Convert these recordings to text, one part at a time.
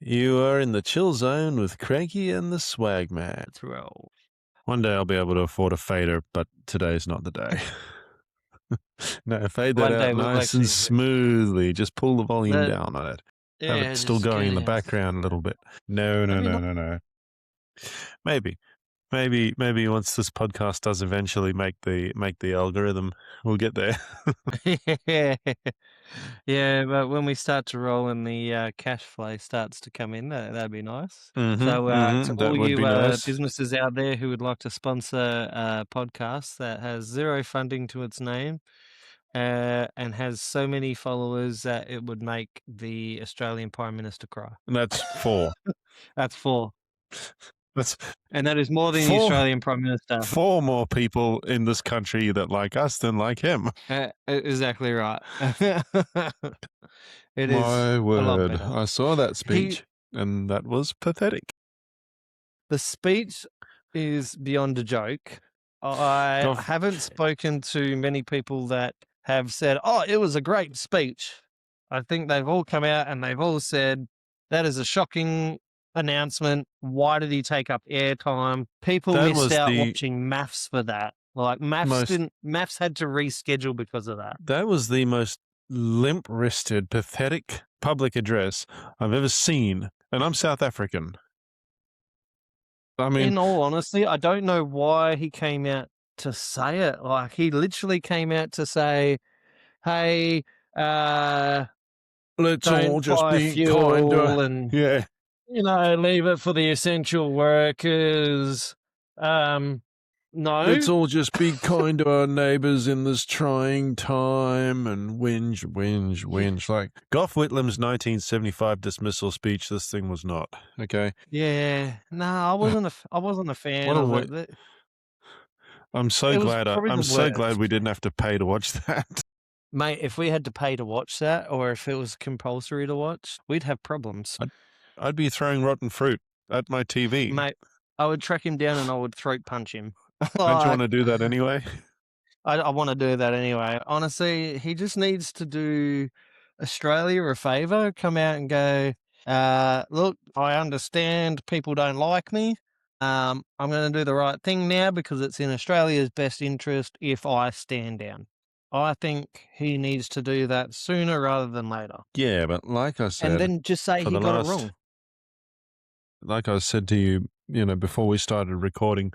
You are in the chill zone with Cranky and the Swag Man. Let's roll. One day I'll be able to afford a fader, but today's not the day. No, fade that One day out we'll nice and actually smoothly. Just pull the volume down on it. Have yeah, it still just going in the go. background a little bit. No. Maybe once this podcast does eventually make the algorithm, we'll get there. Yeah, but when we start to roll and the cash flow starts to come in, that'd be nice. So to That all would you be nice. businesses out there who would like to sponsor a podcast that has zero funding to its name and has so many followers that it would make the Australian Prime Minister cry. That's 4. That's 4. That's And that is more than the 4. Australian Prime Minister. 4 more people in this country that like us than like him. Exactly right. It is My a lot word. better. I saw that speech, and that was pathetic. The speech is beyond a joke. I Goff- haven't spoken to many people that have said, "Oh, it was a great speech." I think they've all come out and they've all said, "That is a shocking announcement. Why did he take up airtime?" People That missed was out the watching maths for that. Like maths had to reschedule because of that. That was the most limp-wristed, pathetic public address I've ever seen, and I'm South African. I mean, In all honesty, I don't know why he came out to say it. Like, he literally came out to say, "Hey, let's all don't just buy be fuel kinder. and, Yeah, leave it for the essential workers." No. let's all just be kind to our neighbours in this trying time and whinge. Like Gough Whitlam's 1975 dismissal speech, this thing was not, okay? Yeah. No, I wasn't a fan What a of wa- it. I'm so It was glad probably the I'm so glad worst. we didn't have to pay to watch that. Mate, if we had to pay to watch that or if it was compulsory to watch, we'd have problems. I'd be throwing rotten fruit at my TV. Mate, I would track him down and I would throat punch him. Don't you want to do that anyway? I want to do that anyway. Honestly, he just needs to do Australia a favor, come out and go, look, I understand people don't like me. I'm going to do the right thing now because it's in Australia's best interest if I stand down. I think he needs to do that sooner rather than later. Yeah, but like I said, And then just say he got it wrong. Like I said to you, before we started recording,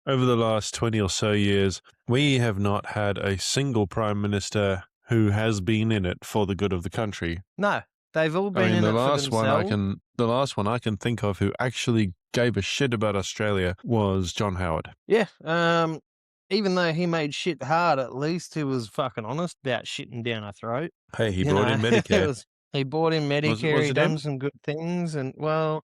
over the last 20 or so years, we have not had a single prime minister who has been in it for the good of the country. No, they've all been in it for themselves. The last one I can think of who actually gave a shit about Australia was John Howard. Yeah, even though he made shit hard, at least he was fucking honest about shitting down our throat. Hey, he brought in Medicare. He bought in Medicare, Was he it done him? some good things, and, well,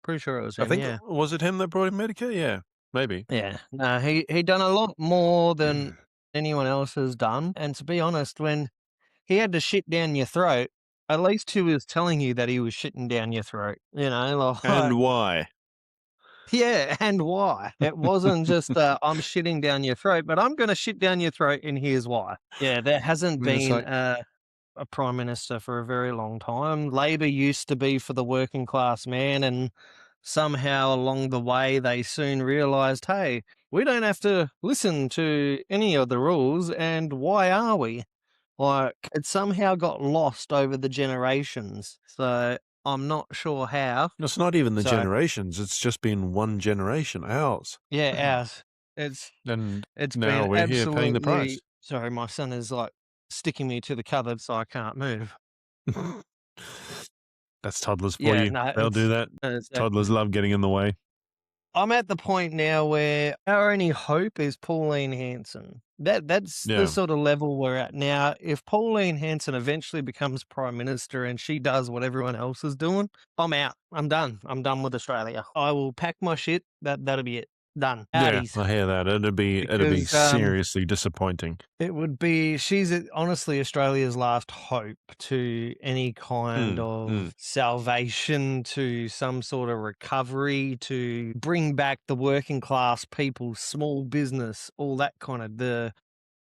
pretty sure it was him, yeah. Was it him that brought in Medicare? Yeah, maybe. Yeah, no, he done a lot more than anyone else has done, and to be honest, when he had to shit down your throat, at least he was telling you that he was shitting down your throat, like... And why? Yeah, and why? It wasn't just, I'm shitting down your throat, but I'm gonna shit down your throat, and here's why. Yeah, there hasn't been a prime minister for a very long time. Labor used to be for the working class man, and somehow along the way, they soon realised, hey, we don't have to listen to any of the rules, and why are we? Like, it somehow got lost over the generations, so... I'm not sure how. It's not even the generations. It's just been one generation, ours. Yeah, ours. It's now been we're here paying the price. Sorry, my son is like sticking me to the cupboard so I can't move. That's toddlers for you. No, they'll do that. Toddlers love getting in the way. I'm at the point now where our only hope is Pauline Hanson. That's the sort of level we're at now. If Pauline Hanson eventually becomes Prime Minister and she does what everyone else is doing, I'm out. I'm done. I'm done with Australia. I will pack my shit. That'll be it. Done. Outies. Yeah, I hear that. It'd be seriously disappointing. It would be. She's honestly Australia's last hope to any kind of salvation, to some sort of recovery, to bring back the working class people, small business, all that kind of. The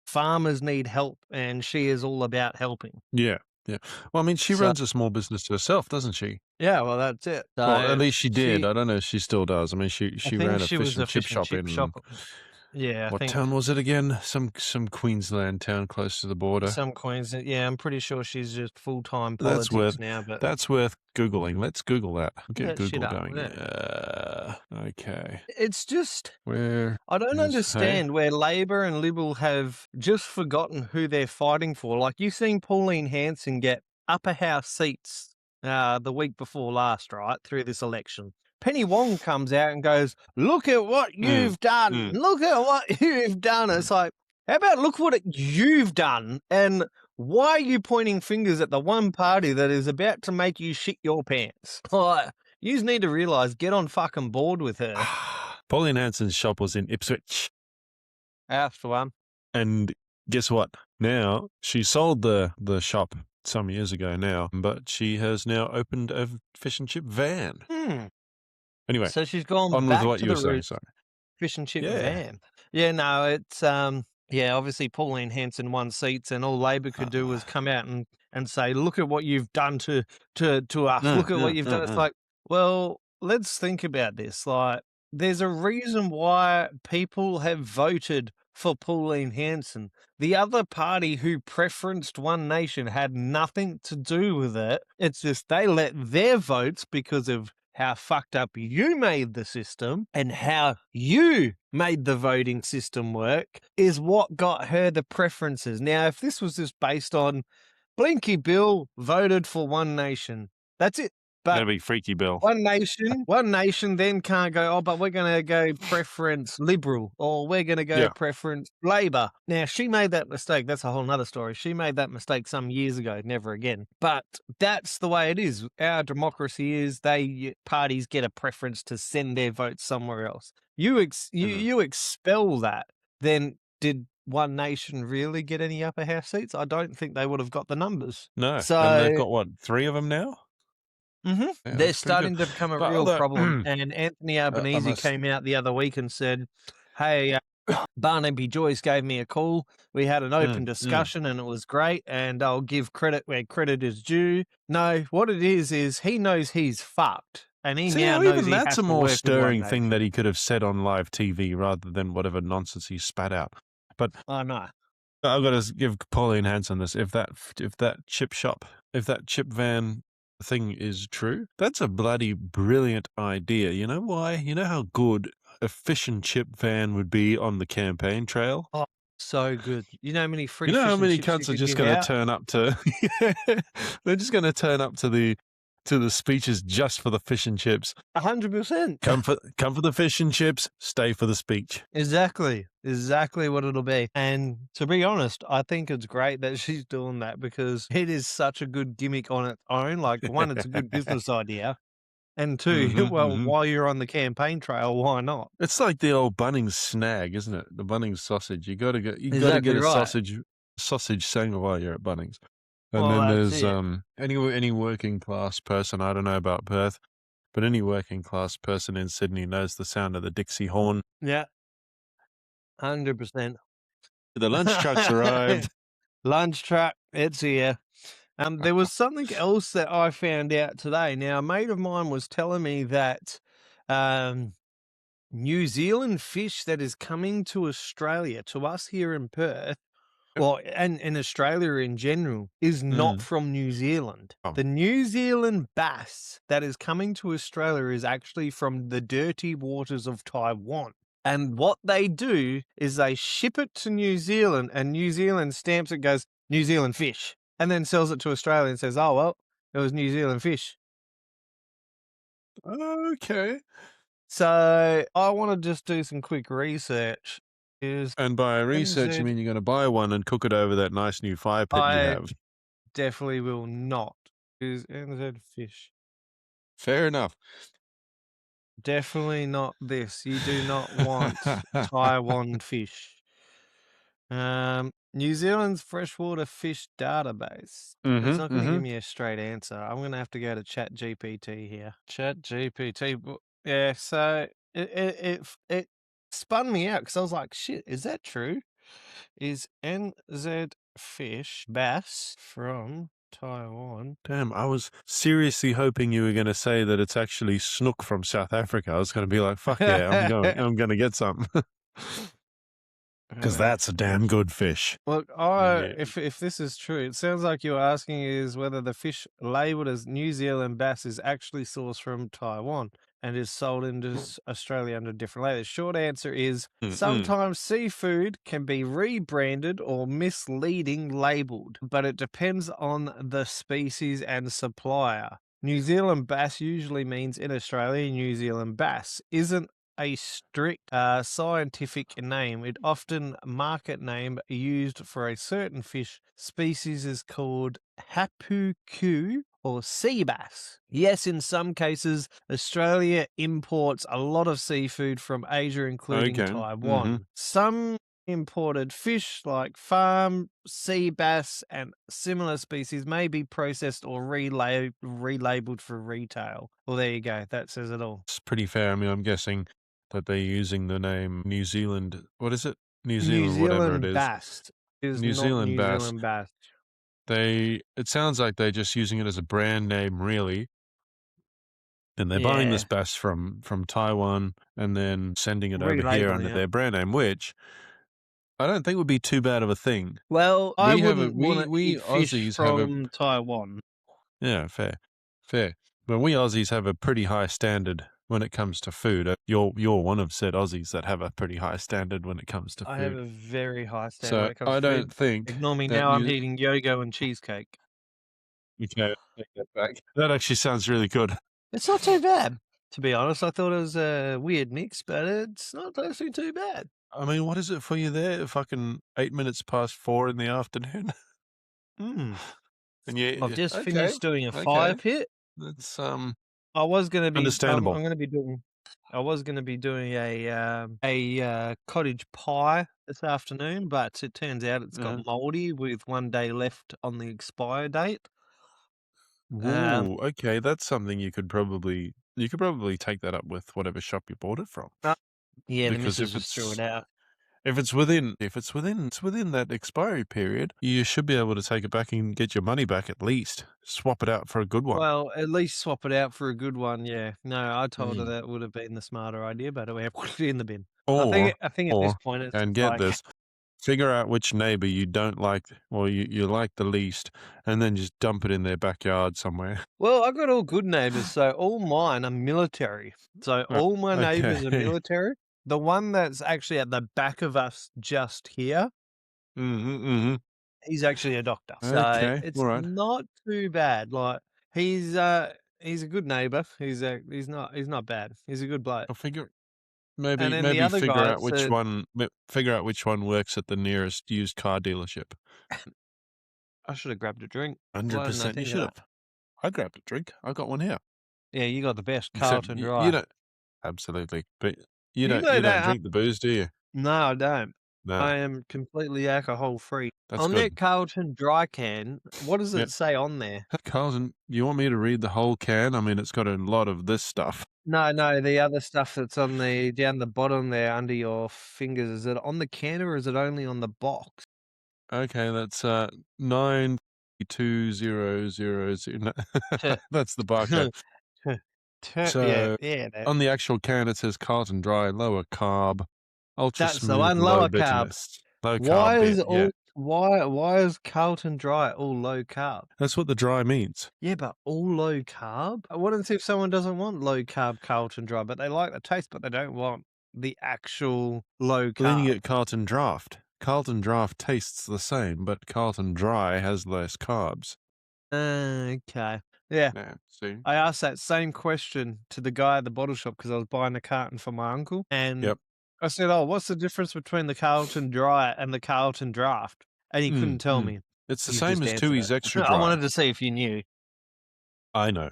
farmers need help, and she is all about helping. Yeah. Yeah. Well, I mean, she So runs a small business herself, doesn't she? yeah, well, that's it. Well, at So least she did. she I don't know if she still does. I mean, she I she think ran a she fish was and a chip fish and shop chip in shop. Yeah, I what think town was it again? Some Queensland town close to the border. some Queens. Yeah, I'm pretty sure she's just full-time That's politics worth now, but that's worth Googling. Let's Google that. Get that shit Google up. going. Yeah. Okay. It's just Where I don't is hey? understand where Labor and Liberal have just forgotten who they're fighting for. Like, you've seen Pauline Hanson get upper house seats the week before last, right, through this election. Penny Wong comes out and goes, "Look at what Mm, you've done. mm, Look at what you've done." mm. It's like, how about look what you've done? And why are you pointing fingers at the one party that is about to make you shit your pants? Like, you just need to realize, get on fucking board with her. Pauline Hanson's shop was in Ipswich. That's the one. And guess what? Now she sold the shop some years ago now, but she has now opened a fish and chip van. Hmm. Anyway, So she's gone on with back what to you were the saying. roots, Sorry. fish and chip Yeah. van. Yeah, no, it's yeah, obviously Pauline Hanson won seats, and all Labor could do was come out and say, "Look at what you've done to us. Look at what you've done." It's Mm. like, well, let's think about this. Like, there's a reason why people have voted for Pauline Hanson. The other party who preferenced One Nation had nothing to do with it. It's just they let their votes, because of how fucked up you made the system and how you made the voting system work, is what got her the preferences. Now, if this was just based on Blinky Bill voted for One Nation, that's it. But That'd be Freaky Bill. One Nation then can't go, "Oh, but we're gonna go preference Liberal, or we're gonna go Yeah. preference Labor." Now, she made that mistake. That's a whole 'nother story. She made that mistake some years ago, never again. But that's the way it is. Our democracy is parties get a preference to send their votes somewhere else. Mhm. You expel that, then did One Nation really get any upper house seats? I don't think they would have got the numbers. No, and they've So got what, 3 of them now? Yeah, they're that's pretty good. starting to become a But real although problem, and Anthony I Albanese must came out the other week and said, "Hey, Barnaby Joyce gave me a call. We had an open mm. discussion and it was great, and I'll give credit where credit is due." No, what it is he knows he's fucked, and he See now how knows even he that's has a to more work with One stirring thing that Nation. he could have said on live TV rather than whatever nonsense he spat out. But I know. I've got to give Pauline Hanson this. If that if that chip van thing is true, that's a bloody brilliant idea. You know why? You know how good a fish and chip van would be on the campaign trail? Oh, so good. You know how many You free know how fish and many chips you cunts are could just give going to out? turn up to they're just going to turn up to the speeches just for the fish and chips. 100%. Come for the fish and chips, stay for the speech. Exactly what it'll be. And to be honest, I think it's great that she's doing that, because it is such a good gimmick on its own. Like, one, it's a good business idea. And two, Mhm, well, mhm. while you're on the campaign trail, why not? It's like the old Bunnings snag, isn't it? The Bunnings sausage. You gotta get Exactly a right. sausage sang while you're at Bunnings. And Well, then that's there's it. any working class person, I don't know about Perth, but any working class person in Sydney knows the sound of the Dixie horn. Yeah, 100%. The lunch truck's arrived. Lunch truck, it's here. There was something else that I found out today. Now, a mate of mine was telling me that um, New Zealand fish that is coming to Australia, to us here in Perth, well, and in Australia in general, is not Mm. from New Zealand. Oh. The New Zealand bass that is coming to Australia is actually from the dirty waters of Taiwan. And what they do is they ship it to New Zealand, and New Zealand stamps it, goes, "New Zealand fish," and then sells it to Australia and says, "Oh, well, it was New Zealand fish." Okay. So I want to just do some quick research. Is And by research, you NZ mean you're gonna buy one and cook it over that nice new fire pit you I have. definitely will not. Is NZ fish. Fair enough. Definitely not this. You do not want Taiwan fish. New Zealand's freshwater fish database. It's Mhm, not going to give mhm. me a straight answer. I'm going to have to go to Chat GPT here. Chat GPT. Yeah, so it spun me out, because I was like, shit, is that true? Is NZ fish bass from Taiwan. Damn, I was seriously hoping you were going to say that it's actually snook from South Africa. I was going to be like, fuck yeah, I'm going. I'm going to get some. Because that's a damn good fish. Look, Yeah. if this is true, it sounds like you're asking is whether the fish labeled as New Zealand bass is actually sourced from Taiwan and is sold into Australia under different labels. Short answer is sometimes seafood can be rebranded or misleading labeled, but it depends on the species and supplier. New Zealand bass usually means in Australia, New Zealand bass isn't a strict scientific name. It often market name used for a certain fish species is called hapuku or sea bass. Yes, in some cases, Australia imports a lot of seafood from Asia, including Okay. Taiwan. Some imported fish like farm, sea bass, and similar species may be processed or relabeled for retail. Well, there you go. That says it all. It's pretty fair. I mean, I'm guessing that they're using the name New Zealand. What is it? New New Zealand, whatever it Zealand is. bass is New not Zealand New bass. Zealand bass. It sounds like they're just using it as a brand name, really. And they're buying this bass from Taiwan and then sending it over here under their brand name, which I don't think would be too bad of a thing. Well, I wouldn't want to we eat fish Aussies from Taiwan. yeah, fair. But we Aussies have a pretty high standard when it comes to food. You're one of said Aussies that have a pretty high standard when it comes to I have food. a very high standard when So it comes I to don't food. think Ignore me that now, I'm eating yogo and cheesecake. okay, take that back. That actually sounds really good. It's not too bad, to be honest. I thought it was a weird mix, but it's not actually too bad. I mean, what is it for you there? Fucking 8 minutes past 4 in the afternoon. And I've just okay, finished doing a fire okay. pit. That's I was gonna be understandable. I'm gonna be doing a cottage pie this afternoon, but it turns out it's got moldy with 1 day left on the expire date. Ooh, okay, that's something you could probably take that up with whatever shop you bought it from. Yeah, the Because missus just threw it out. if it's within that expiry period, you should be able to take it back and get your money back at least. Swap it out for a good one. Well, at least swap it out for a good one, yeah. No, I told her that would have been the smarter idea, but we put it in the bin. Or I think at this point it's and get like this, figure out which neighbor you don't like or you like the least, and then just dump it in their backyard somewhere. well, I've got all good neighbors, so all mine are military. So all my neighbors are Okay. military. The one that's actually at the back of us just here, he's actually a doctor. So Okay, it's alright. not too bad. Like he's a good neighbor. He's not bad. He's a good bloke. I'll figure And then the maybe other figure guy out which said, one works at the nearest used car dealership. I should have grabbed a drink. Why didn't I 100% you think of should that? have. I grabbed a drink. I got one here. Yeah, you got the best Except Carlton you Dry. don't absolutely. But You know you don't that, drink the booze, do you? no, I don't. No. I am completely alcohol free. That's On good. that Carlton Dry can, what does Yep. it say on there? Carlton, you want me to read the whole can? I mean, it's got a lot of this stuff. No, the other stuff that's on down the bottom there under your fingers, is it on the can or is it only on the box? Okay, that's 920000. That's the barcode. So Yeah, on the actual can, it says Carlton Dry, lower carb, ultra that's the smooth, one, low lower carb. bitterness. Low Why carb is beer, yeah. why is Carlton Dry all low carb? That's what the dry means. Yeah, but all low carb? What if someone doesn't want low carb Carlton Dry, but they like the taste, but they don't want the actual low carb? Well, then you get Carlton Draft. Carlton Draft tastes the same, but Carlton Dry has less carbs. Okay. Yeah. Yeah, see? I asked that same question to the guy at the bottle shop because I was buying a carton for my uncle. And Yep. I said, "Oh, what's the difference between the Carlton Dry and the Carlton Draft?" And he couldn't tell me. It's the You same just as answered Tooheys it. Extra I Dry. wanted to see if you knew. I know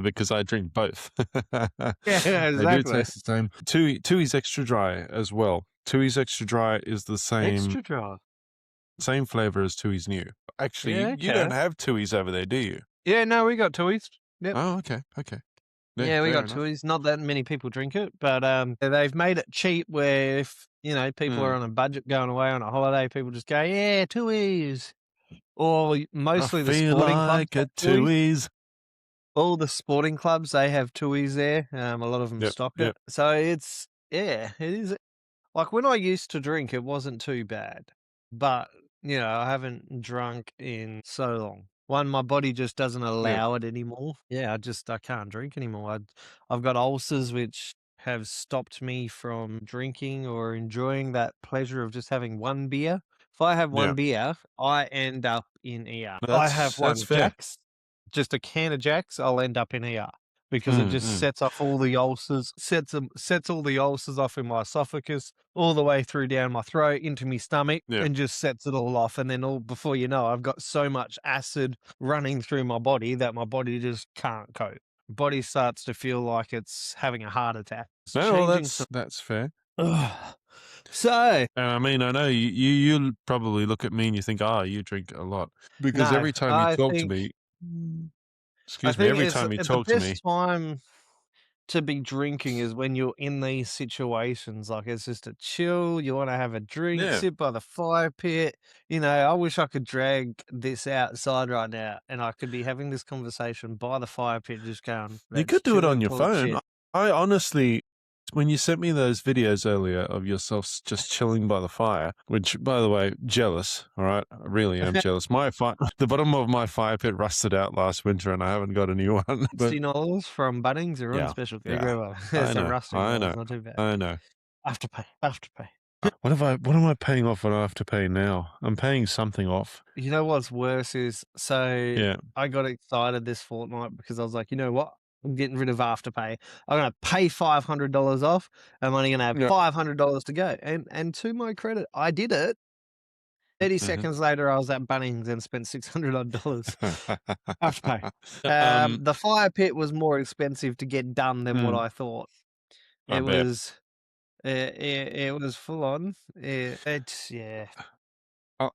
because I drink both. Yeah, They do exactly. taste the same. Tooheys Extra Dry as well. Tooheys Extra Dry is the Extra Dry. same flavor as Tooheys New. Actually, Yeah, you don't okay. have Tooheys over there, do you? Yeah, no, we got Tooheys. Yep. Oh, okay. Yeah, we fair got enough. Tooheys. Not that many people drink it, but they've made it cheap where if, people are on a budget going away on a holiday, people just go, yeah, Tooheys. or I mostly the feel sporting clubs like have a Tooheys. two-ease. All the sporting clubs, they have Tooheys there. A lot of them Yep, stock it. yep, So it's yeah, it is like, when I used to drink, it wasn't too bad, but, I haven't drunk in so long. One, my body just doesn't yep. allow it anymore. Yeah, I can't drink anymore. I've got ulcers which have stopped me from drinking or enjoying that pleasure of just having one beer. If I have Yeah. one beer, I end up in ER. I have That's one fair. Jack's, just a can of Jack's, I'll end up in ER because it Mm, just mm. sets off all the ulcers, sets all the ulcers off in my esophagus, all the way through down my throat into my stomach, Yeah. and just sets it all off. And then all before you know, I've got so much acid running through my body that my body just can't cope. Body starts to feel like it's having a heart attack. It's No, well, changing some. that's fair. Ugh. So And I mean, I know you'll probably look at me and you think, "Ah, you drink a lot," because no, every time you talk to me, I excuse me, think every it's time you the talk to me, best time to be drinking is when you're in these situations, like, it's just a chill, you wanna have a drink, yeah, sit by the fire pit, I wish I could drag this outside right now, and I could be having this conversation by the fire pit just going, you "Let's could do it chill on and your talk phone. shit." I honestly, when you sent me those videos earlier of yourself just chilling by the fire, which, by the way, jealous. All right, I really am jealous. The bottom of my fire pit rusted out last winter, and I haven't got a new one. But Rusty Knolls from Bunnings are on yeah, special. They yeah, go well. I Some know, rusty I Knolls, know, not too bad. I know. Afterpay, afterpay. What am I paying off when I have to pay now? I'm paying something off. You know what's worse is, so Yeah. I got excited this fortnight because I was like, "You know what? I'm getting rid of Afterpay. I'm gonna pay $500 off. I'm only gonna have Yeah. $500 to go." And to my credit, I did it. 30 Mhm. seconds later, I was at Bunnings and spent $600 odd dollars. Afterpay. Um, The fire pit was more expensive to get done than what mm, I thought. I It bet. was it was full on. It's yeah,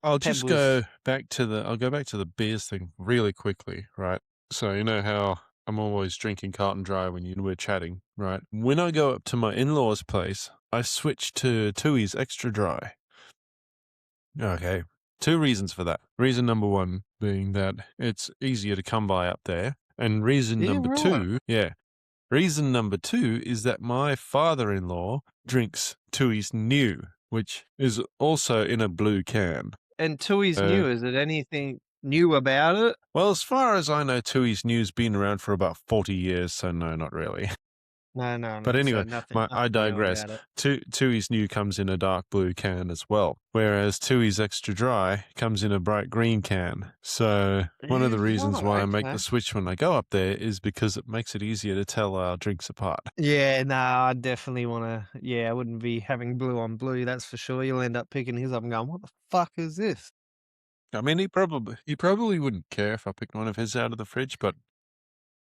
I'll just Pebbles. go back to the beers thing really quickly, right? So you know how I'm always drinking Carlton Dry when we're chatting, right? When I go up to my in-laws' place, I switch to Tooheys Extra Dry. Okay. Two reasons for that. Reason number one being that it's easier to come by up there. And reason Yeah, number right. two, yeah. Reason number two is that my father-in-law drinks Tooheys New, which is also in a blue can. And Tui's new. Is it anything new about it? Well, as far as I know, Tooheys New's been around for about 40 years, so no, not really. No, no, But no. So anyway, nothing, I nothing new digress. about it. Tooheys New comes in a dark blue can as well, whereas Tooheys Extra Dry comes in a bright green can. So one of Yeah, the reasons why right. I make the Okay. switch when I go up there is because it makes it easier to tell our drinks apart. Yeah, no, I definitely want to. Yeah, I wouldn't be having blue on blue. That's for sure. You'll end up picking his up and going, "What the fuck is this?" I mean, he probably wouldn't care if I picked one of his out of the fridge, but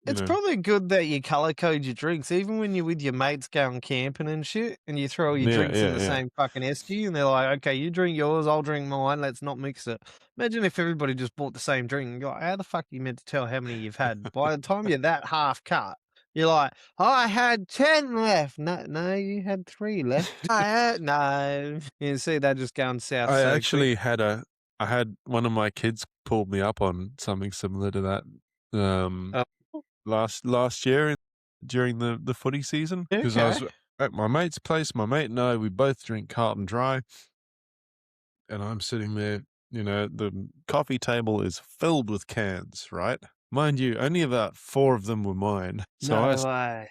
you It's know, probably good that you color code your drinks, even when you're with your mates going camping and shit, and you throw all your yeah, drinks in yeah, the yeah. same fucking esky, and they're like, "Okay, you drink yours, I'll drink mine. Let's not mix it." Imagine if everybody just bought the same drink. And you're like, how the fuck are you meant to tell how many you've had? By the time you're that half cut, you're like, "I had 10 left." No, no, you had 3 left. I had no. You see that just going south I so quick. actually I had one of my kids pulled me up on something similar to that. Um, Oh, last year during the footy season because I okay. was at my mate's place. My mate and I, we both drink Carlton Dry, and I'm sitting there. The coffee table is filled with cans, right? Mind you, only about 4 of them were mine. So I No way.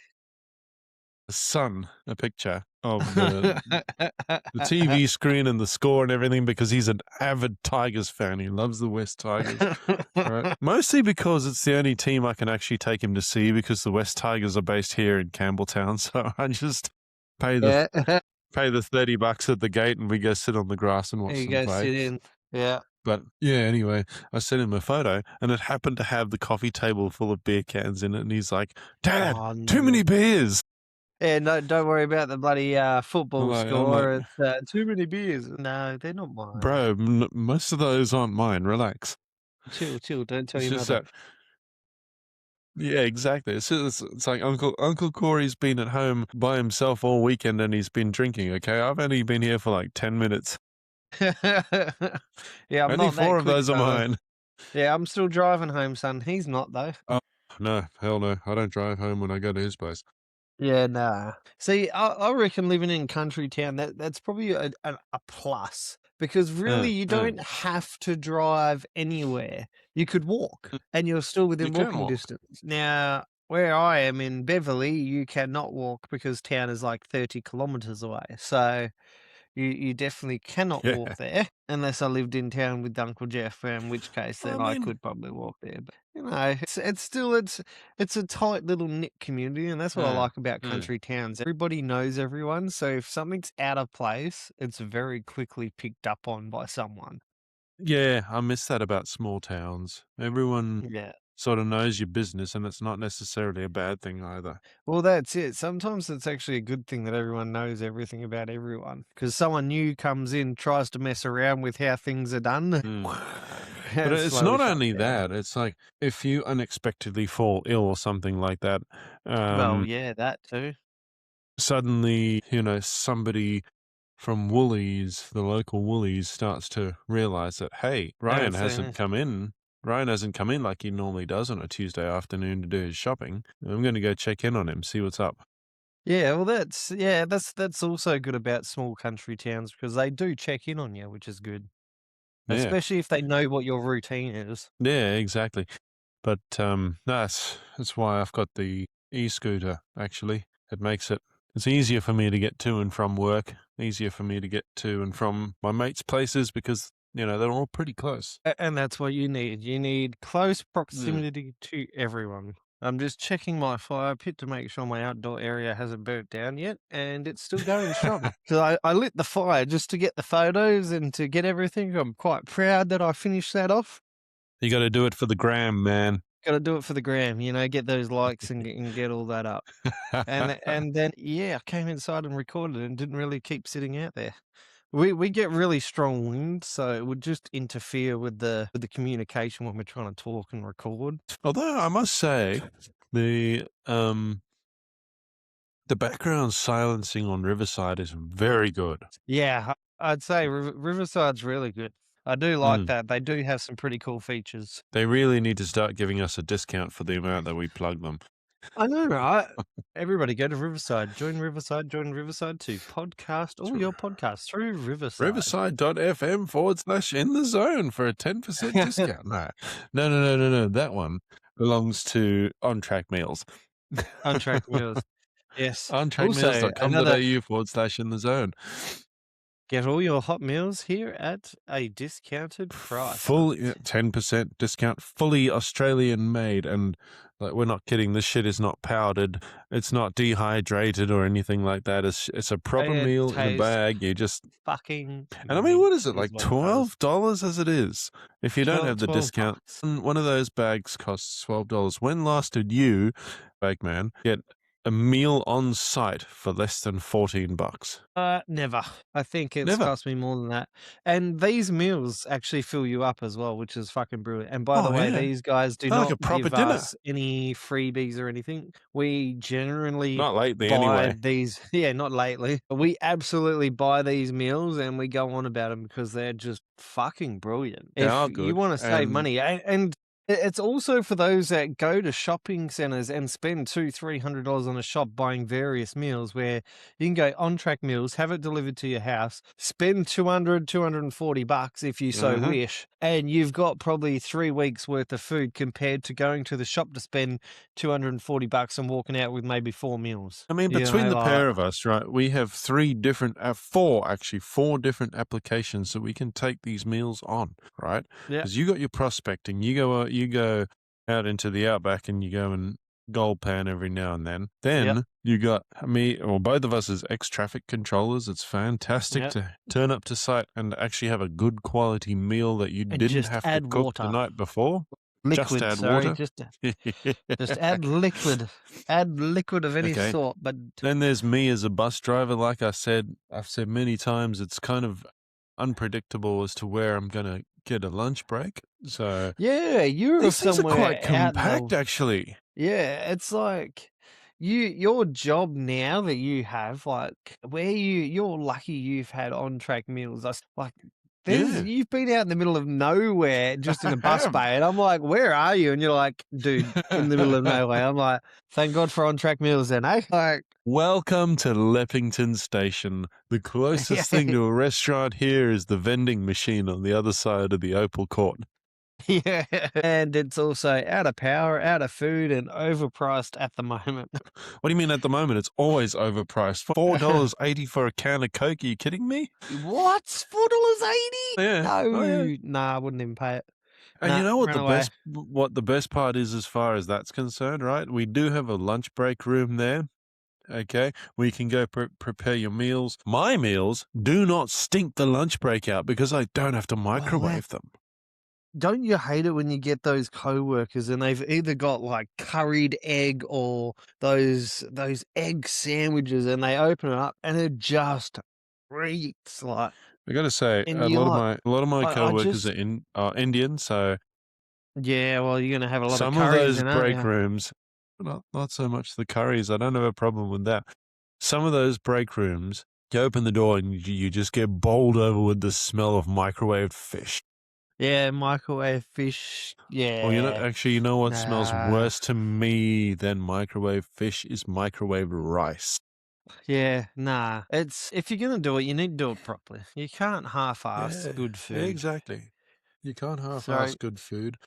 son a picture of the TV screen and the score and everything because he's an avid Tigers fan. He loves the West Tigers. Right. Mostly because it's the only team I can actually take him to see because the West Tigers are based here in Campbelltown. So I just pay the Yeah. pay the $30 at the gate and we go sit on the grass and There watch you them go, play. sit in. Yeah. But yeah, anyway, I sent him a photo and it happened to have the coffee table full of beer cans in it. And he's like, "Dad, Oh, too no. many beers." Yeah, no, don't worry about the bloody, I'm football like, I'm like, score. It's, too many beers. No, they're not mine. bro, most of those aren't mine. Relax. Chill, chill. Don't tell It's your just mother. that. Yeah, exactly. It's like Uncle Corey's been at home by himself all weekend and he's been drinking. Okay, I've only been here for like 10 minutes. Yeah, I'm Only not that 4 of quick, those are fella. mine. Yeah, I'm still driving home, son. He's not, though. Oh, no, hell no. I don't drive home when I go to his place. Yeah, nah. See, I reckon living in country town, that's probably a plus because really Uh, you uh, don't have to drive anywhere. You could walk mm, and you're still you within can walking walk. distance. Now, where I am in Beverly, you cannot walk because town is like 30 kilometers away. So you definitely cannot Yeah. walk there unless I lived in town with Uncle Jeff, in which case I then I mean, could probably walk there. But it's still it's a tight little knit community, and that's what I uh, like about uh, country towns. Everybody knows everyone, so if something's out of place, it's very quickly picked up on by someone. yeah, I miss that about small towns. Everyone Yeah. sort of knows your business, and it's not necessarily a bad thing either. Well, that's it. Sometimes it's actually a good thing that everyone knows everything about everyone because someone new comes in, tries to mess around with how things are done. Mm. But It it's slowly not shuts only down. that, it's like if you unexpectedly fall ill or something like that, Well, um, yeah, that too. suddenly, somebody from Woolies, the local Woolies, starts to realize that, hey, Ryan That's hasn't come in. Ryan hasn't come in like he normally does on a Tuesday afternoon to do his shopping. I'm going to go check in on him, see what's up. yeah, well, that's also good about small country towns because they do check in on you, which is good, Yeah. especially if they know what your routine is. Yeah, exactly. But that's why I've got the e-scooter, actually. It makes it's easier for me to get to and from work, easier for me to get to and from my mates' places because, they're all pretty close. And that's what you need. You need close Mm. proximity to everyone. I'm just checking my fire pit to make sure my outdoor area hasn't burnt down yet, and it's still going strong. So I lit the fire just to get the photos and to get everything. I'm quite proud that I finished that off. You got to do it for the gram, man. Got to do it for the gram, get those likes and get all that up. And then, yeah, I came inside and recorded and didn't really keep sitting out there. We get really strong wind, so it would just interfere with the communication when we're trying to talk and record. Although I must say, the um the background silencing on Riverside is very good. Yeah, I'd say Riverside's really good. I do like Mm. that. They do have some pretty cool features. They really need to start giving us a discount for the amount that we plug them. I know, right? Everybody go to Riverside. Join Riverside to podcast all your podcasts through Riverside. Riverside.fm/in the zone for a 10% discount. No, no, no, no, no, no. That one belongs to On Track Meals. On track meals. Yes. Also, another ontrackmeals.com.au/in the zone. get all your hot meals here at a discounted price, Full mate. 10% discount, fully Australian made. And like, we're not kidding. This shit is not powdered. It's not dehydrated or anything like that. It's a proper It meal in a tastes bag. You just fucking And I mean, what meat is it, is like what it does. $12 as it is? If you don't have the 12 discount, bucks. one of those bags costs $12. When last did you, Bagman, get a meal on site for less than $14? Never. I think it's Never. cost me more than that. And these meals actually fill you up as well, which is fucking brilliant. And by the Oh, way, yeah. these guys do They're like a not proper give dinner. us any freebies or anything. We generally Not lately, buy anyway. these, yeah, not lately. We absolutely buy these meals and we go on about them because they're just fucking brilliant. They If are you good. want to save And money, and it's also for those that go to shopping centers and spend $200-300 on a shop buying various meals where you can go on track meals, have it delivered to your house, spend 240 bucks if you so mhm. wish, and you've got probably 3 weeks worth of food compared to going to the shop to spend 240 bucks and walking out with maybe 4 meals. I mean, between the pair of us, right, we have four different applications that we can take these meals on, right? Yeah, Because you got your prospecting, you go out into the outback and you go and gold pan every now and then. yeah, Then you got me, or both of us as ex-traffic controllers. It's fantastic yeah. to turn up to site and actually have a good quality meal that you And didn't just have to add cook the water. night before. Just Liquid, add sorry, water. just add liquid. Add liquid of any Okay. sort, but Then there's me as a bus driver. Like I've said many times, it's kind of unpredictable as to where I'm going to get a lunch break. So yeah, you're these things are quite somewhere out in compact, the actually. yeah, it's like your job now that you have, like, where you're lucky you've had on-track meals. That's like Yeah. You've been out in the middle of nowhere just in a I bus have. bay, and I'm like, "Where are you?" And you're like, "Dude, in the middle of nowhere." I'm like, "Thank God for on-track meals then, eh?" Like, Welcome to Leppington Station. The closest thing yeah, to a restaurant here is the vending machine on the other side of the Opal Court. yeah. And it's also out of power, out of food, and overpriced at the moment. What do you mean at the moment? It's always overpriced. $4.80 for a can of Coke. Are you kidding me? What? $4.80? Yeah. Oh, yeah. No. Nah, I wouldn't even pay it. And you Nah, know run away. what the best part is as far as that's concerned, right? We do have a lunch break room there. Okay, where you can go prepare your meals. My meals do not stink the lunch break out because I don't have to Well, microwave them. don't you hate it when you get those coworkers and they've either got like curried egg or those egg sandwiches and they open it up and it just reeks like I got to say, and you're like a lot of my I coworkers just are Indian, so yeah, well you're gonna have a lot of some of curries those in, aren't break you? rooms, not so much the curries. I don't have a problem with that. Some of those break rooms, you open the door and you just get bowled over with the smell of microwaved fish. Yeah, microwave fish. Well, Yeah. actually, you know what smells Nah. worse to me than microwave fish is microwave rice. Yeah, nah. It's if you're gonna do it, you need to do it properly. You can't half-ass Yeah, good food. exactly. You can't half-ass So good food.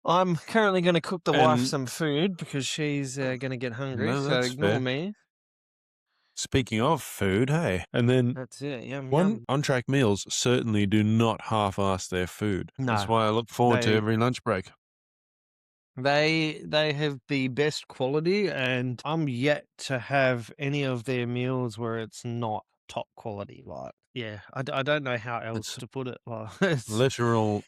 I'm currently going to cook the wife And some food because she's going to get hungry. no, So that's ignore fair. me. Speaking of food, hey, and then That's it. Yum one yum. on-track meals certainly do not half-ass their food. That's No, why I look forward to they every lunch break. they have the best quality, and I'm yet to have any of their meals where it's not top quality. Like, yeah, I don't know how else It's to put it. Like, it's,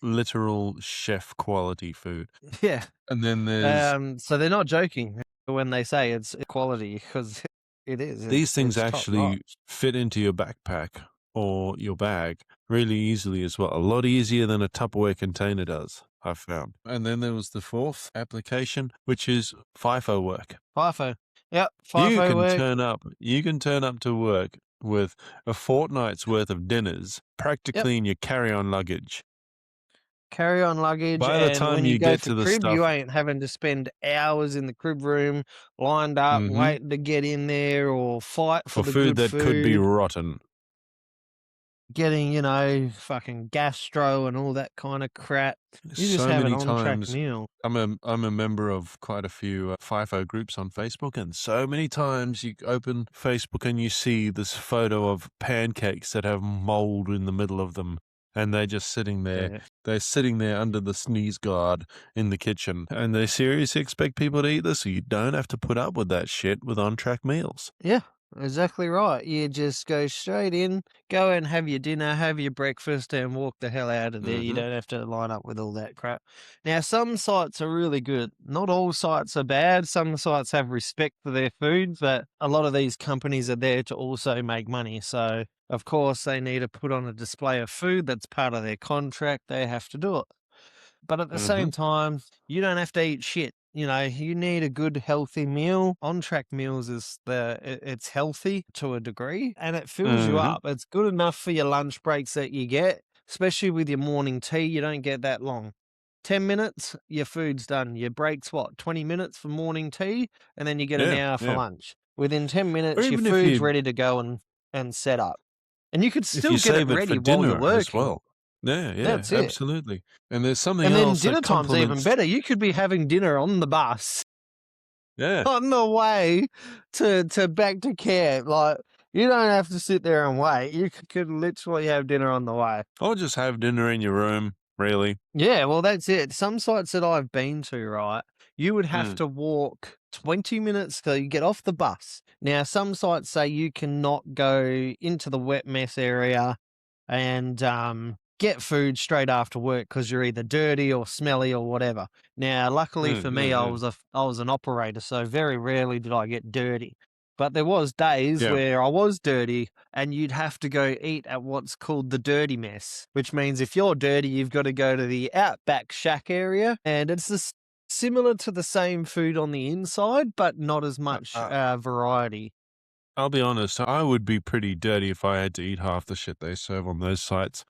literal chef quality food. yeah. And then there's So they're not joking when they say it's quality because it is. these things It's top actually notch. fit into your backpack or your bag really easily as well. A lot easier than a Tupperware container does, I've found. And then there was the fourth application, which is FIFO work. FIFO. Yep, FIFO work. You can turn up to work with a fortnight's worth of dinners Yep. practically in your carry-on luggage. Carry-on luggage, By the and time when you you go get for to the crib, you stuff, ain't having to spend hours in the crib room, lined up, mhm, waiting to get in there or fight for for the food good that could be food, rotten. getting, fucking gastro and all that kinda crap. You just So have an many on-track times meal. I'm a member of quite a few FIFO groups on Facebook, and so many times you open Facebook and you see this photo of pancakes that have mold in the middle of them, and they're just sitting there. Yeah. They're sitting there under the sneeze guard in the kitchen, and they seriously expect people to eat this. So you don't have to put up with that shit with on-track meals. Yeah, exactly right. You just go straight in, go and have your dinner, have your breakfast, and walk the hell out of there. You Hmm. don't have to line up with all that crap. Now, some sites are really good. Not all sites are bad. Some sites have respect for their food, but a lot of these companies are there to also make money. So, of course, they need to put on a display of food. That's part of their contract. They have to do it. But at the Hmm. same time, you don't have to eat shit. You need a good healthy meal. On track meals is it's healthy to a degree and it fills you Hmm. up. It's good enough for your lunch breaks that you get, especially with your morning tea. You don't get that long. 10 minutes, your food's done. Your break's what, 20 minutes for morning tea, and then you get an Yeah, hour for yeah. lunch. Within 10 Or minutes, your even food's ready to go and set up. And you could if still you get it save it for ready while you're dinner as working. well. Yeah, yeah, That's it. absolutely. And there's something And then else that dinner time's even complements. better. You could be having dinner on the bus Yeah. on the way to back to camp. Like, you don't have to sit there and wait. You could literally have dinner on the way. Or just have dinner in your room, really. Yeah, well, that's it. Some sites that I've been to, right, you would have Mm. to walk 20 minutes till you get off the bus. Now, some sites say you cannot go into the wet mess area and get food straight after work because you're either dirty or smelly or whatever. Now, luckily for me, Yeah. I was an operator, so very rarely did I get dirty. But there was days Yeah. where I was dirty and you'd have to go eat at what's called the dirty mess, which means if you're dirty, you've got to go to the outback shack area, and it's just similar to the same food on the inside, but not as Uh, much uh, variety. I'll be honest, I would be pretty dirty if I had to eat half the shit they serve on those sites.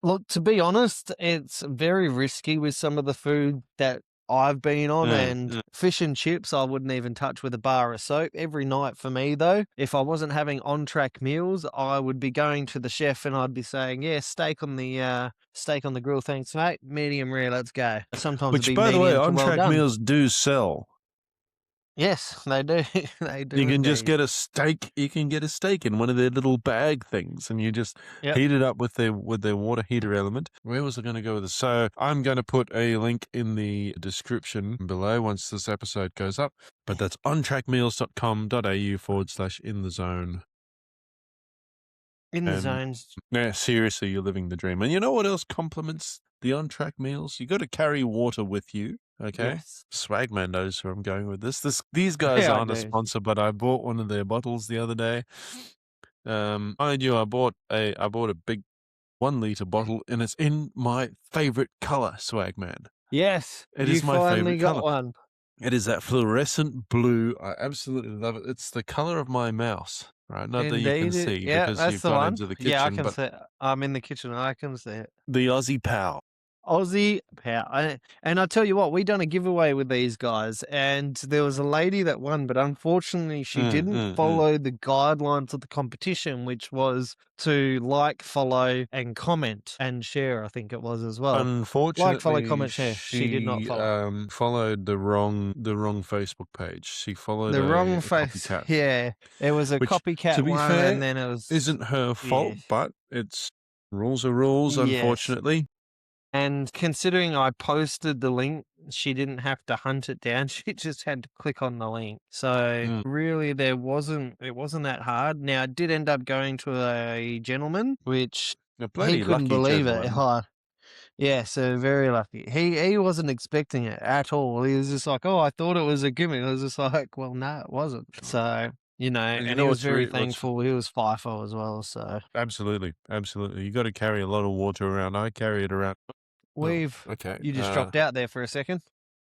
Look, to be honest, it's very risky with some of the food that I've been on, and fish and chips I wouldn't even touch with a bar of soap. Every night for me, though, if I wasn't having on-track meals, I would be going to the chef and I'd be saying, "Yeah, steak on the grill, thanks, mate. Medium rare, let's go." Sometimes it'd Which, be by the way, medium to well on-track done. meals do sell. Yes, they do. They do You can just indeed. get a steak. You can get a steak in one of their little bag things, and you just Yep. heat it up with their water heater element. Where was I going to go with this? So I'm going to put a link in the description below once this episode goes up. But that's ontrackmeals.com.au/inthezone. In the zones. Yeah, seriously, you're living the dream. And you know what else complements the on-track meals? You got to carry water with you. Okay, Yes. Swagman knows where I'm going with this. These guys Yeah, I aren't a do. sponsor, but I bought one of their bottles the other day. Mind you, I bought a big 1 liter bottle, and it's in my favorite color, Swagman. Yes, It you is my finally favorite got color. one. It is that fluorescent blue. I absolutely love it. It's the color of my mouse, right? Not that you can Indeed. see Yeah, because that's you've the gone one. into the Yeah, I kitchen, can but see it. I'm in the kitchen and I can see it. the Aussie Pal. Aussie power. And I tell you what, we done a giveaway with these guys, and there was a lady that won, but unfortunately, she didn't follow the guidelines of the competition, which was to like, follow, and comment and share. I think it was as well. Like, follow, Unfortunately, comment, share. She did not she follow. followed the wrong Facebook page. She followed The wrong a face. copycat, Yeah, it was a which, copycat to be one, and fair, then it was isn't her yeah, fault, but it's rules are rules, yes. unfortunately. And considering I posted the link, she didn't have to hunt it down. She just had to click on the link. So really it wasn't that hard. Now it did end up going to a gentleman, which A he bloody couldn't lucky believe it. gentleman. Yeah, so very lucky. He wasn't expecting it at all. He was just like, "Oh, I thought it was a gimmick." I was just like, "Well, no, it wasn't." So, And you and he know was what's very what's thankful. He was FIFO as well. So absolutely, absolutely. You got to carry a lot of water around. I carry it around. Oh, okay. you just dropped out there for a second.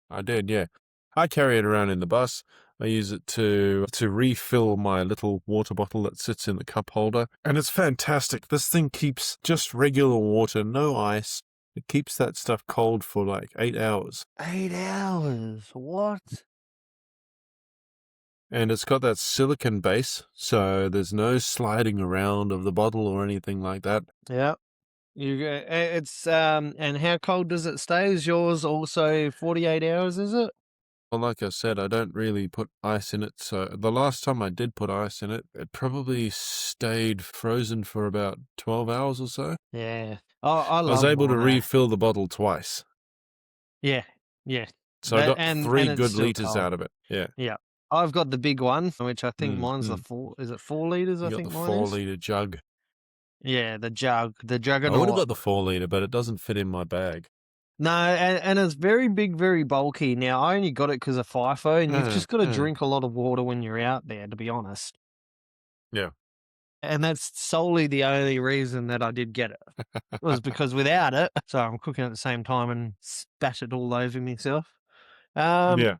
I did, yeah. I carry it around in the bus. I use it to refill my little water bottle that sits in the cup holder. And it's fantastic. This thing keeps just regular water, no ice. It keeps that stuff cold for like 8 hours. 8 hours? What? And it's got that silicone base, so there's no sliding around of the bottle or anything like that. Yeah. It's and how cold does it stay? Is yours also 48 hours, is it? Well, like I said, I don't really put ice in it. So the last time I did put ice in it, it probably stayed frozen for about 12 hours or so. Yeah. I I was love able to mine. refill the bottle twice. Yeah. Yeah. So I got And 3 it's good still liters cold. out of it. Yeah. Yeah. I've got the big one, which I think mine's the Mm. 4, is it 4 liters? I You got think the mine is. 4-liter jug. Yeah, the I would have juggernaut. got the 4-liter, but it doesn't fit in my bag. No, and it's very big, very bulky. Now, I only got it because of FIFO, and you've just got to drink a lot of water when you're out there, to be honest. Yeah. And that's solely the only reason that I did get it. Was because without it, so I'm cooking at the same time and spat it all over myself. Yeah.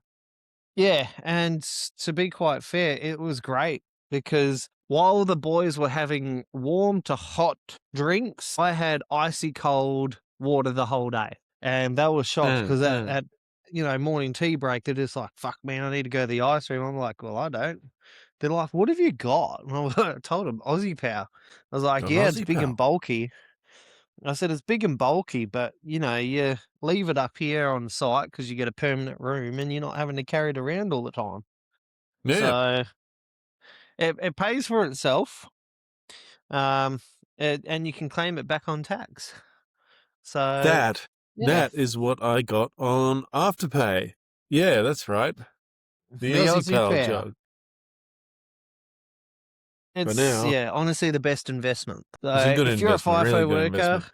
Yeah, and to be quite fair, it was great because while the boys were having warm to hot drinks, I had icy cold water the whole day. And they were shocked because at morning tea break, they're just like, "Fuck, man, I need to go to the ice room." I'm like, "Well, I don't." They're like, "What have you got?" And I told them, "Aussie Power." I was like, An "Yeah, it's Aussie big and pal. bulky." I said, "It's big and bulky, but, you leave it up here on site because you get a permanent room and you're not having to carry it around all the time." Yeah. So it pays for itself, um, and you can claim it back on tax. So, That yeah, is what I got on Afterpay. Yeah, that's right. The the Aussie Aussie Pal Power. jug. For It's, now, honestly the best investment. it's a So good if you're a investment, really FIFO good worker, investment. If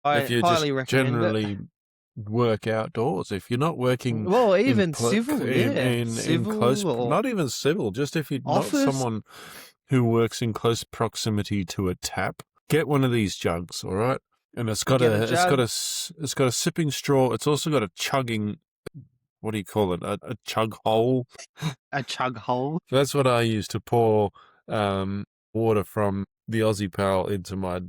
I you just highly recommend it. generally work outdoors, if you're not working Well, in even civil, yeah. in close, Civil or not even civil, just if you're not office, someone who works in close proximity to a tap, get one of these jugs, all right? And it's got get a jug, it's got a sipping straw. It's also got a chugging, what do you call it? A chug hole. a chug hole. So that's what I use to pour water from the Aussie Pal into my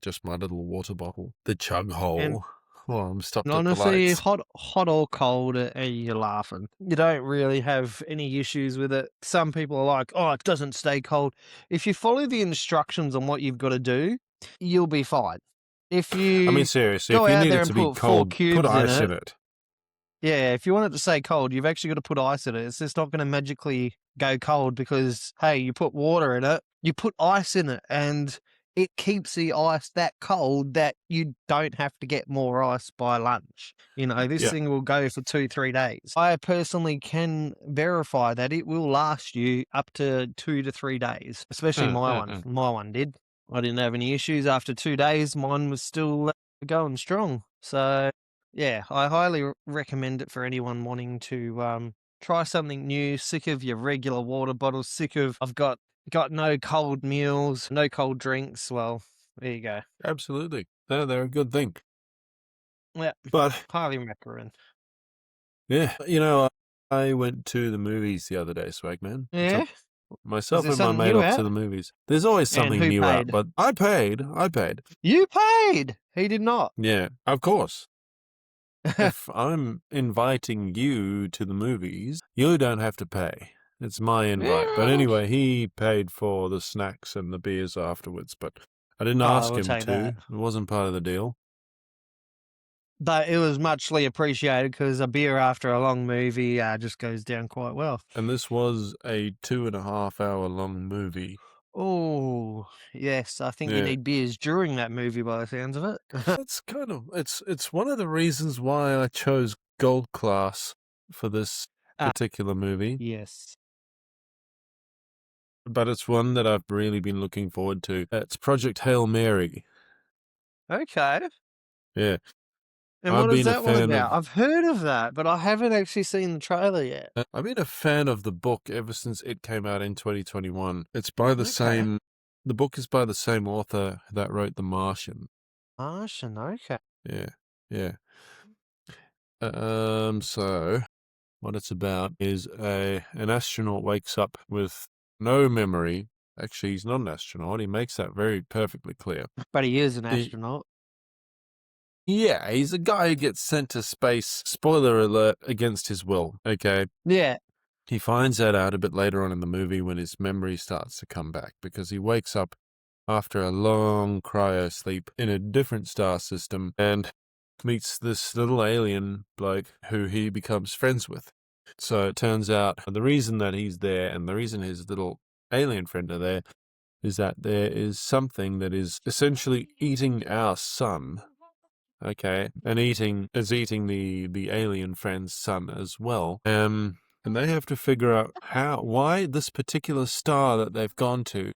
just my little water bottle. The chug And hole. Well, I'm stopped at the honestly, lights. hot or cold, you're laughing. You don't really have any issues with it. Some people are like, "Oh, it doesn't stay cold." If you follow the instructions on what you've got to do, you'll be fine. If I mean, you seriously, go if you out need there it and to be put 4 cold, put cubes in ice it, in it. yeah, if you want it to stay cold, you've actually got to put ice in it. It's just not going to magically go cold because, hey, you put water in it, you put ice in it, and it keeps the ice that cold that you don't have to get more ice by lunch. This Yeah. thing will go for 2, 3 days. I personally can verify that it will last you up to 2 to 3 days, especially Uh, my uh, one. uh. My one did. I didn't have any issues. After 2 days, mine was still going strong. So, yeah, I highly recommend it for anyone wanting to try something new, sick of your regular water bottles, sick of I've got no cold meals, no cold drinks. Well, there you go. Absolutely. They're a good thing. Yeah, But, highly recommend. yeah, I went to the movies the other day, Swagman. Yeah, is Myself there and my something mate new off to out? the movies. There's always And something who new out, paid? but I paid. I paid. You paid. He did not. Yeah, of course. If I'm inviting you to the movies, you don't have to pay. It's my invite. But Yeah. anyway, he paid for the snacks and the beers afterwards, but I didn't Oh, I ask will him take to. that. It wasn't part of the deal. But it was muchly appreciated because a beer after a long movie just goes down quite well. And this was a 2.5 hour long movie. Oh, yes. I think you Yeah. need beers during that movie by the sounds of it. That's kind of it's one of the reasons why I chose Gold Class for this Ah, particular movie. yes. But it's one that I've really been looking forward to. It's Project Hail Mary. Okay. Yeah. And I've what is been a that one fan about? of I've heard of that, but I haven't actually seen the trailer yet. I've been a fan of the book ever since it came out in 2021. It's by Okay. the book is by the same author that wrote The Martian. Martian, okay. Yeah. Yeah. So what it's about is an astronaut wakes up with no memory. Actually, he's not an astronaut. He makes that very perfectly clear. But he is an He- astronaut. yeah, he's a guy who gets sent to space, spoiler alert, against his will, okay? Yeah. He finds that out a bit later on in the movie when his memory starts to come back because he wakes up after a long cryo sleep in a different star system and meets this little alien bloke who he becomes friends with. So it turns out the reason that he's there and the reason his little alien friend are there is that there is something that is essentially eating our sun. Okay, and eating the alien friend's son as well. And they have to figure out why this particular star that they've gone to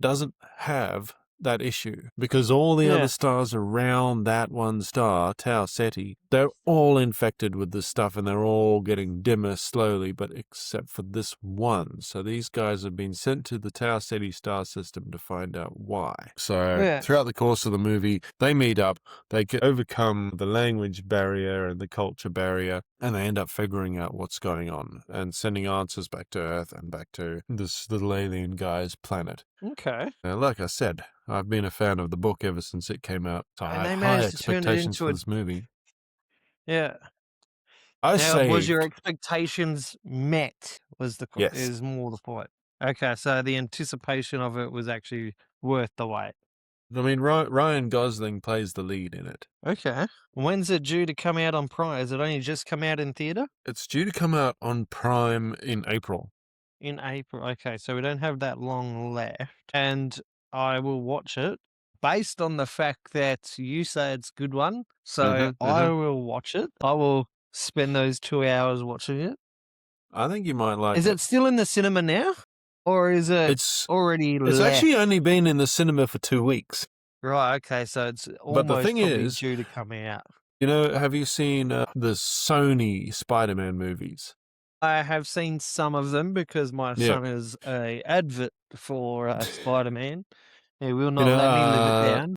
doesn't have that issue, because all the other Yeah. stars around that one star, Tau Ceti, they're all infected with this stuff and they're all getting dimmer slowly, but except for this one. So these guys have been sent to the Tau Ceti star system to find out why. So Yeah. throughout the course of the movie, they meet up, they can overcome the language barrier and the culture barrier, and they end up figuring out what's going on and sending answers back to Earth and back to this little alien guy's planet. Okay. Now, like I said, I've been a fan of the book ever since it came out, so I And had they high managed to turn it expectations into for a this movie. yeah. I Now, was your saved, expectations met? yes. Is more the point. Okay, so the anticipation of it was actually worth the wait. I mean, Ryan Gosling plays the lead in it. Okay. When's it due to come out on Prime? Has it only just come out in theatre? It's due to come out on Prime in April. In April. Okay, so we don't have that long left. And I will watch it based on the fact that you say it's a good one. So I will watch it. I will spend those 2 hours watching it. I think you might like Is it. it still in the cinema now? Or is it It's already it's left? actually only been in the cinema for 2 weeks. Right, okay, so it's But the almost thing probably is, due to come out. have you seen the Sony Spider-Man movies? I have seen some of them because my Yeah. son is a advert for Spider-Man. He will You not know, let me live it down.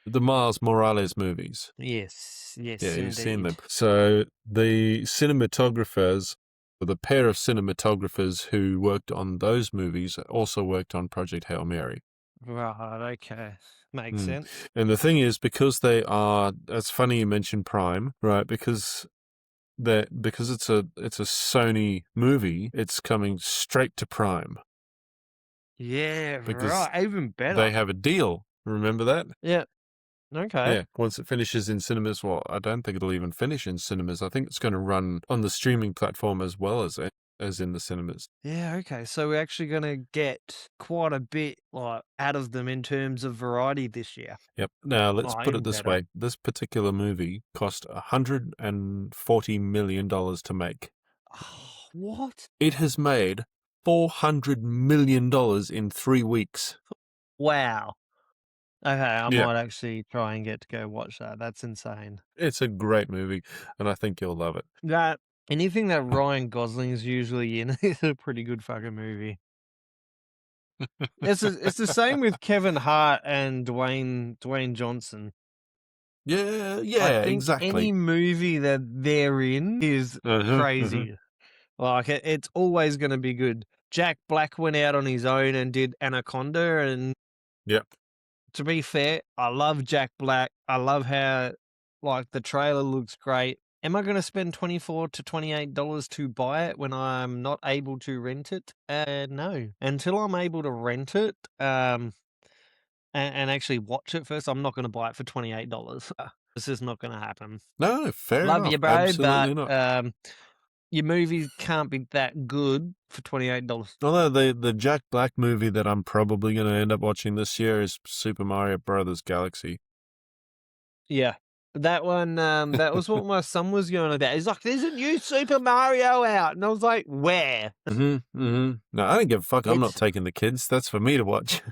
the Miles Morales movies. Yes, yes, Yeah, you've seen them. indeed. So the cinematographers, or the pair of cinematographers who worked on those movies, also worked on Project Hail Mary. Right, okay. Makes Mm. sense. And the thing is, because they are, it's funny you mentioned Prime, right? Because it's a Sony movie, it's coming straight to Prime Yeah, because right, even they better. have a deal. Remember that? Yeah, okay. Yeah. Once it finishes in cinemas, well, I don't think it'll even finish in cinemas. I think it's going to run on the streaming platform as well as in the cinemas. Yeah, okay, so we're actually gonna get quite a bit, like, out of them in terms of variety this year. Yep. Now let's Oh, put it even this better. way: this particular movie cost $140 million to make. Oh, what? It has made $400 million in 3 weeks. Wow. Okay, I Yeah, might actually try and get to go watch that. That's insane. it's a great movie, and I think you'll love it. That anything that Ryan Gosling's usually in is a pretty good fucking movie. It's the same with Kevin Hart and Dwayne Johnson. Yeah, I yeah, think any exactly. movie that they're in is Uh-huh, uh-huh. crazy. Like it's always going to be good. Jack Black went out on his own and did Anaconda, and Yep. to be fair, I love Jack Black. I love how like the trailer looks great. Am I going to spend $24 to $28 to buy it when I'm not able to rent it? No. Until I'm able to rent it, and actually watch it first, I'm not going to buy it for $28. This is not going to happen. No, fair Love you, enough. bro, but Absolutely not. your movie can't be that good for $28. Although the Jack Black movie that I'm probably going to end up watching this year is Super Mario Brothers Galaxy. Yeah. That one, that was what my son was going about. He's like, "There's a new Super Mario out." And I was like, "Where?" No, I don't give a fuck. I'm not It's taking the kids. That's for me to watch.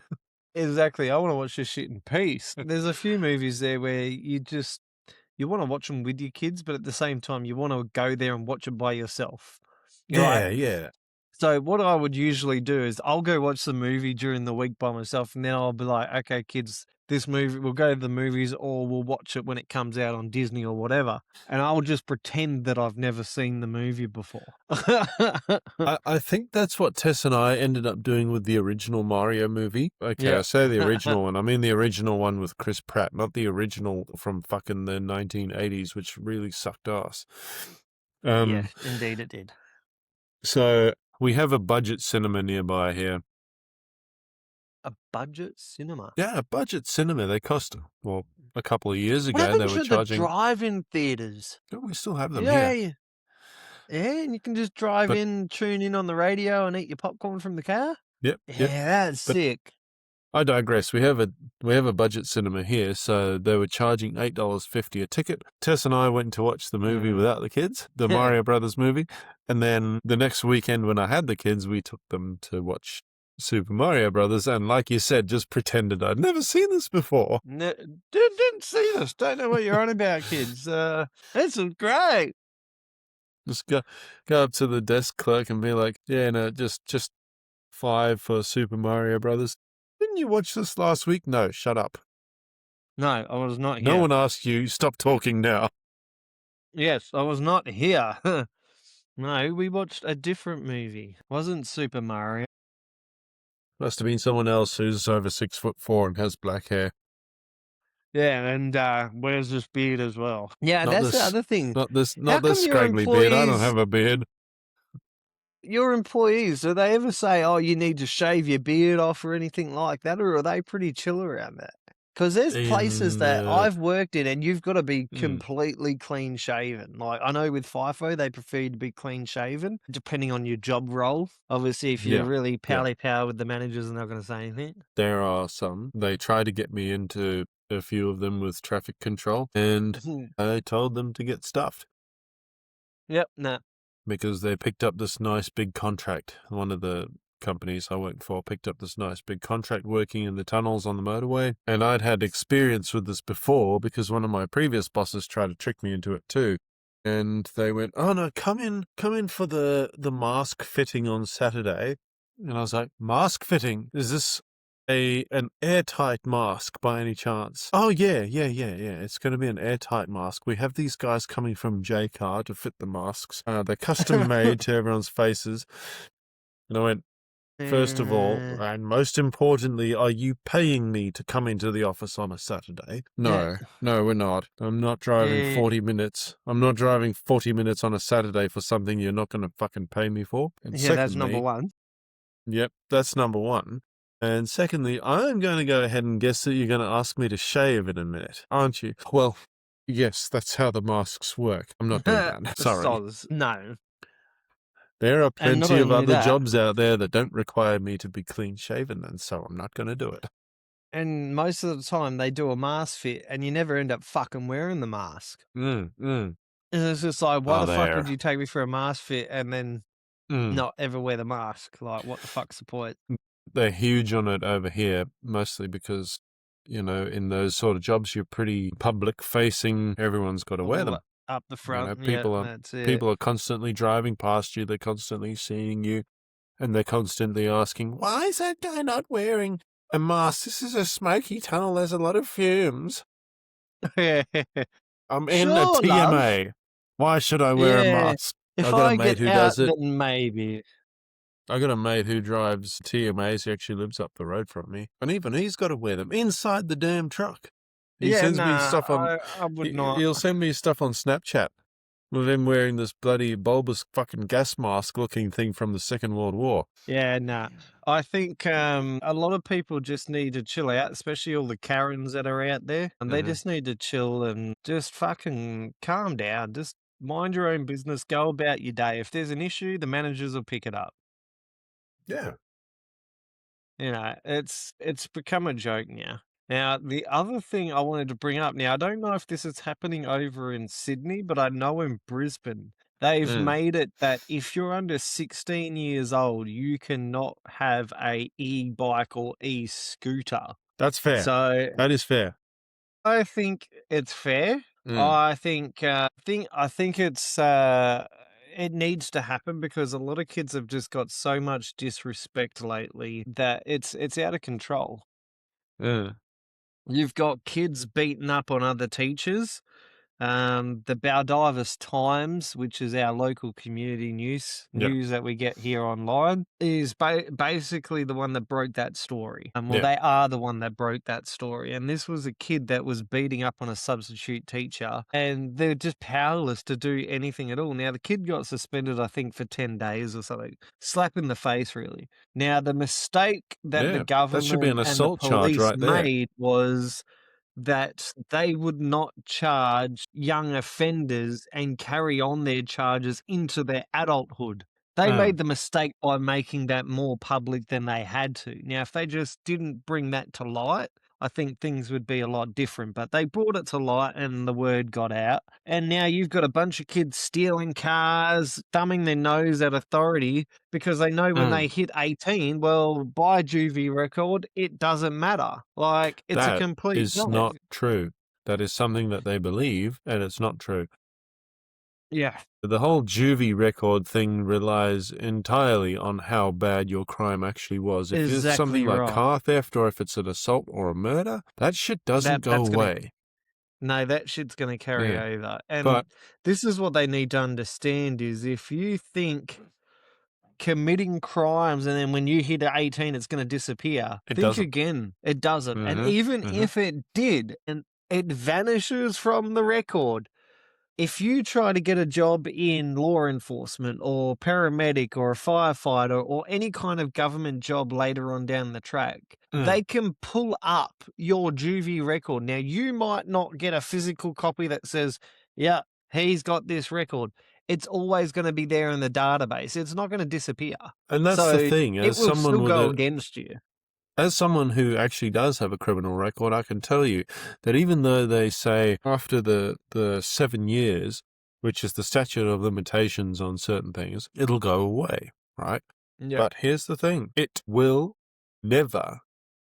exactly. I want to watch this shit in peace. There's a few movies there where you want to watch them with your kids, but at the same time, you want to go there and watch it by yourself. You're like, Yeah, yeah. so what I would usually do is I'll go watch the movie during the week by myself, and then I'll be like, "Okay, kids, this movie, we'll go to the movies, or we'll watch it when it comes out on Disney or whatever." And I'll just pretend that I've never seen the movie before. I think that's what Tess and I ended up doing with the original Mario movie. Okay, I Yeah. say the original one. I mean the original one with Chris Pratt, not the original from fucking the 1980s, which really sucked ass. Yeah, Um, indeed it did. so we have a budget cinema nearby here. A budget cinema. Yeah, a budget cinema. They cost, well, a couple of years What ago, they happened were to the charging. drive-in theaters? Oh, we still have them Yeah, here. yeah, yeah, and you can just drive But in, tune in on the radio, and eat your popcorn from the car. yep, yep. Yeah, that's But sick. I digress. We have a budget cinema here, so they were charging $8.50 a ticket. Tess and I went to watch the movie Mm. without the kids, the Mario Brothers movie, and then the next weekend when I had the kids, we took them to watch Super Mario Brothers, and like you said, just pretended I'd never seen this before. Didn't see this. Don't know what you're on about, kids. This is great. Just go up to the desk clerk and be like, "Yeah, no, just $5 for Super Mario Brothers. Didn't you watch this last week? No, shut up. No, I was not No here. one asked you. Stop talking now." Yes, I was not here. No, we watched a different movie. Wasn't Super Mario. Must have been someone else who's over 6'4" and has black hair. Yeah, and wears this beard as well. Yeah, Not that's the this, other thing. not this, How not this come your scraggly beard. I don't employees have a beard. do they ever say, "Oh, you need to shave your beard off" or anything like that, or are they pretty chill around that? Because there's places In that I've worked in, and you've got to be mm, completely clean shaven. Like I know with FIFO, they prefer you to be clean shaven, depending on your job role. Obviously, if you're yeah, really yeah. pally power with the managers, they're not going to say anything. There are some. They try to get me into a few of them with traffic control, and I told them to get stuffed. Yep, nah. Because they picked up this nice big contract. One of the companies I worked for picked up this nice big contract working in the tunnels on the motorway. And I'd had experience with this before because one of my previous bosses tried to trick me into it too. And they went, "Oh no, come in for the mask fitting on Saturday." And I was like, "Mask fitting? Is this an airtight mask by any chance?" "Oh yeah. It's going to be an airtight mask. We have these guys coming from JCar to fit the masks. They're custom made to everyone's faces." And I went, First of all, and most importantly, are you paying me to come into the office on a Saturday? No, we're not. I'm not driving 40 minutes. I'm not driving 40 minutes on a Saturday for something you're not going to fucking pay me for. And that's number one. Yep, that's number one. And secondly, I'm going to go ahead and guess that you're going to ask me to shave in a minute, aren't you? Well, yes, that's how the masks work. I'm not doing that. Sorry. Soz. No. There are And not plenty of only other that, jobs out there that don't require me to be clean shaven, and so I'm not going to do it. and most of the time they do a mask fit and you never end up fucking wearing the mask. And it's just like, why the fuck would you take me for a mask fit and then not ever wear the mask? Like, what the fuck's the point? They're huge on it over here, mostly because, you know, in those sort of jobs, you're pretty public facing. Everyone's got to wear them. Up the front, people are constantly driving past you. They're constantly seeing you, and they're constantly asking, "Why is that guy not wearing a mask? This is a smoky tunnel. There's a lot of fumes." I'm in a TMA. Love. Why should I wear a mask? If I get out, then maybe. I got a mate who drives TMAs. He actually lives up the road from me, and even he's got to wear them inside the damn truck. He sends me stuff on. I would not. He'll send me stuff on Snapchat with him wearing this bloody bulbous fucking gas mask looking thing from the Second World War. Yeah, nah. I think a lot of people just need to chill out, especially all the Karens that are out there. And they just need to chill and just fucking calm down. Just mind your own business. Go about your day. If there's an issue, the managers will pick it up. Yeah. You know, it's become a joke now. Now, the other thing I wanted to bring up, now, I don't know if this is happening over in Sydney, but I know in Brisbane, they've made it that if you're under 16 years old, you cannot have a e-bike or e-scooter. That's fair. So that is fair. I think it's fair. I think it's it needs to happen because a lot of kids have just got so much disrespect lately that it's out of control. You've got kids beating up on other teachers. The Baldivis Times, which is our local community news that we get here online, is basically the one that broke that story. They are the one that broke that story. And this was a kid that was beating up on a substitute teacher, and they're just powerless to do anything at all. Now, the kid got suspended, I think, for 10 days or something. Slap in the face, really. Now, the mistake that the government and the police made was that they would not charge young offenders and carry on their charges into their adulthood. They made the mistake by making that more public than they had to. Now, if they just didn't bring that to light, I think things would be a lot different. But they brought it to light and the word got out. And now you've got a bunch of kids stealing cars, thumbing their nose at authority because they know when they hit 18, well, by juvie record, it doesn't matter. Like, it's a complete That is not true. That is something that they believe, and it's not true. Yeah. The whole juvie record thing relies entirely on how bad your crime actually was. If it's something like car theft or if it's an assault or a murder, that shit doesn't go away. No, that shit's going to carry over. And this is what they need to understand is if you think committing crimes and then when you hit 18 it's going to disappear, think again. It doesn't. And even if it did and it vanishes from the record, if you try to get a job in law enforcement or paramedic or a firefighter or any kind of government job later on down the track, they can pull up your juvie record. Now, you might not get a physical copy that says, yeah, he's got this record. It's always going to be there in the database. It's not going to disappear. And that's the thing. It will still go against you. As someone who actually does have a criminal record, I can tell you that even though they say after the 7 years, which is the statute of limitations on certain things, it'll go away, right? Yeah. But here's the thing. It will never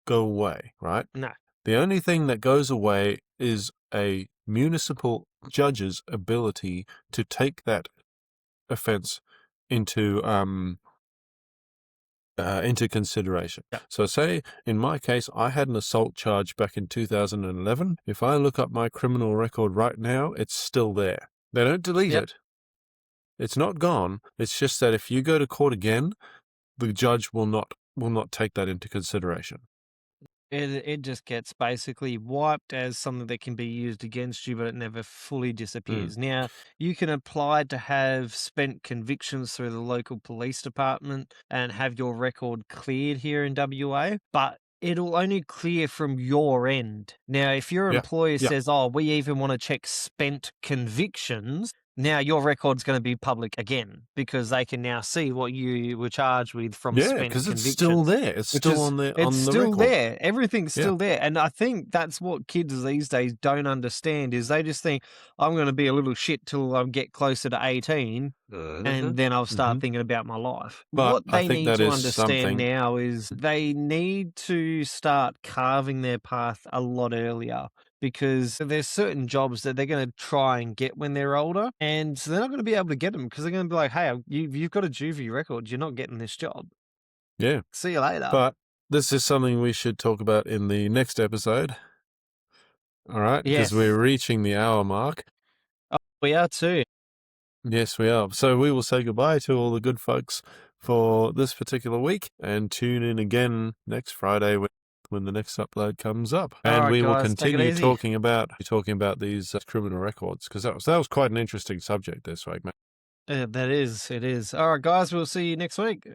go away, right? No. The only thing that goes away is a municipal judge's ability to take that offense into consideration. Yeah. So say, in my case, I had an assault charge back in 2011. If I look up my criminal record right now, it's still there. They don't delete it. It's not gone. It's just that if you go to court again, the judge will not will not take that into consideration. It just gets basically wiped as something that can be used against you, but it never fully disappears. Now, you can apply to have spent convictions through the local police department and have your record cleared here in WA, but it'll only clear from your end. Now, if your Yeah. employer Yeah. says, "Oh, we even want to check spent convictions," now your record's going to be public again because they can now see what you were charged with from Yeah, spent because it's still convictions. there. It's Which still is on the it's on the still record. there. Everything's Yeah. still there, and I think that's what kids these days don't understand is they just think, "I'm gonna be a little shit till I get closer to 18, and then I'll start thinking about my life." But What I they think need that to is understand something. now is they need to start carving their path a lot earlier because there's certain jobs that they're gonna try and get when they're older, and they're not gonna be able to get them because 'cause they're gonna be like, "Hey, you've got a juvie record. You're not getting this job. Yeah. See you later." But this is something we should talk about in the next episode. All right, because we're Yes. reaching the hour mark. Oh, we are too. Yes, we are. So we will say goodbye to all the good folks for this particular week and tune in again next Friday when the next upload comes up. All And right, we will guys, take it continue easy. talking about these criminal records because that was quite an interesting subject this week, mate. That is, it is. All right, guys, we'll see you next week.